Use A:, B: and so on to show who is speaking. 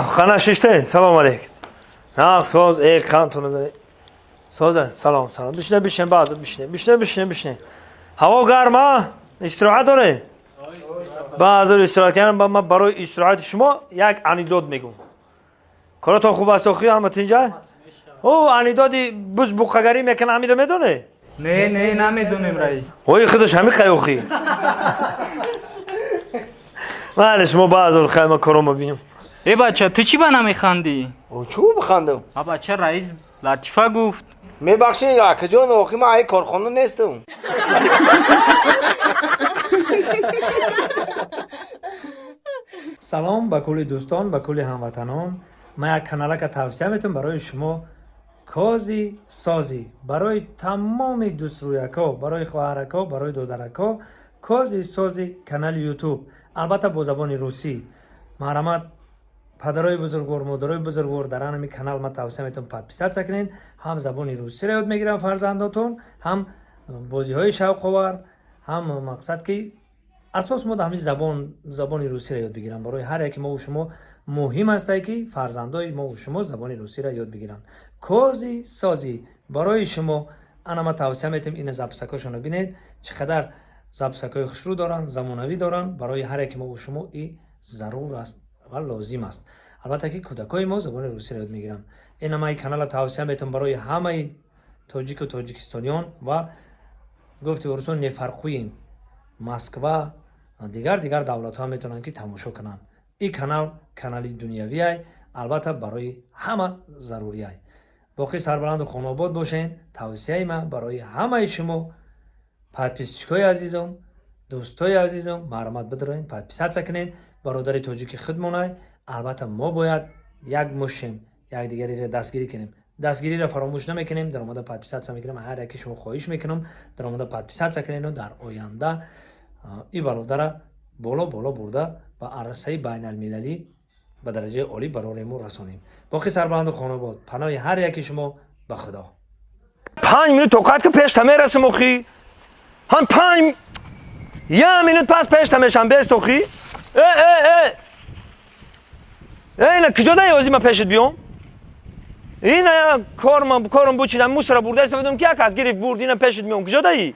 A: خانه ششته سلام علیکم. نه ساز ای خانتون داری. سازه سلام سلام. بشین باز بشین. هوا گرمه استراحت داره. باز استراحت کردن من برای استراحت شما یک انیداد میگم. کارات خوب است آخی احمد اینجا؟ او انیدادی بز بوقگری میکنه امیرو میدونه؟
B: نه نمیدونم رئیس.
A: اوی خودش همین خیوخی. معلش ما باز خیلی کارو ببینیم.
B: ای بچه تو چی به نمیخندی؟
C: او چو بخندم؟
B: بچه رئیس لطیفه گفت.
C: میبخشی اکا جان آخی من ای کارخانه نیستم.
A: سلام به کل دوستان، به کل هموطنان. من یک کانال که توصیه میتونم برای شما کازی سازی برای تمام دوست رویکا، برای خواهرکا، برای دادرکا کازی سازی کانال یوتیوب، البته با زبان روسی. مرحمت پدرای بزرگوار، مادرای بزرگوار در همین کانال من توصیه میتونم پادپیسات کنین. هم زبان روسی را یاد میگیرم فرزنداتون، هم بازی های شوق آور، هم مقصد که اساس ما همین زبان روسی را یاد بگیرم. برای هر یک ما و شما مهم است که فرزندای ما و شما زبان روسی را یاد بگیرن. کازی سازی برای شما انا ما توصیه میتونم این زبسکاشون رو ببینید چقدر زبسکای خوشرو دارن، زمانوی دارن. برای هر یک ما و شما این ضرور است و لازم است. البته که کودکای ما زبان روسی را یاد میگیرن. این ما این کانال توصیه میتونم برای همه تاجیک و تاجیکستانیان و گفت ورسون نفرقویم مسکو دیگر دولت ها میتونن که تماشا کنن. این کانالی دنیوی ای، البته برای همه ضروری ای. باقی سربلند و خانواباد باشین. توصیه من برای همه شما پادپیسچکای عزیزم، دوستای عزیزم مرحمت بدارین، پادپیسات کنین. برادر تاجیک خودمونای، البته ما باید یک مشیم یک دیگری را دستگیری کنیم. دستگیری را فراموش نمیکنیم. در مورد پادپیسات میکنم هر یکی شما خواهش میکنم در مورد پادپیسات کنین و در آینده این برادر بالا برده و عرصه بین المللی به درجه عالی برای ما رسانیم. باقی سربلند و خانواد پناه هر یکی شما به خدا. 5 مینوت توقعت که پیش تمه رسم اخی هم 5 1 مینوت پس پیش تمهشم بیست اخی نه کجا دایی وزی من پیشت بیام این کارم بوچیدم موس را برده استفادم که یک از گریف برد اینم پیشت میام کجا دایی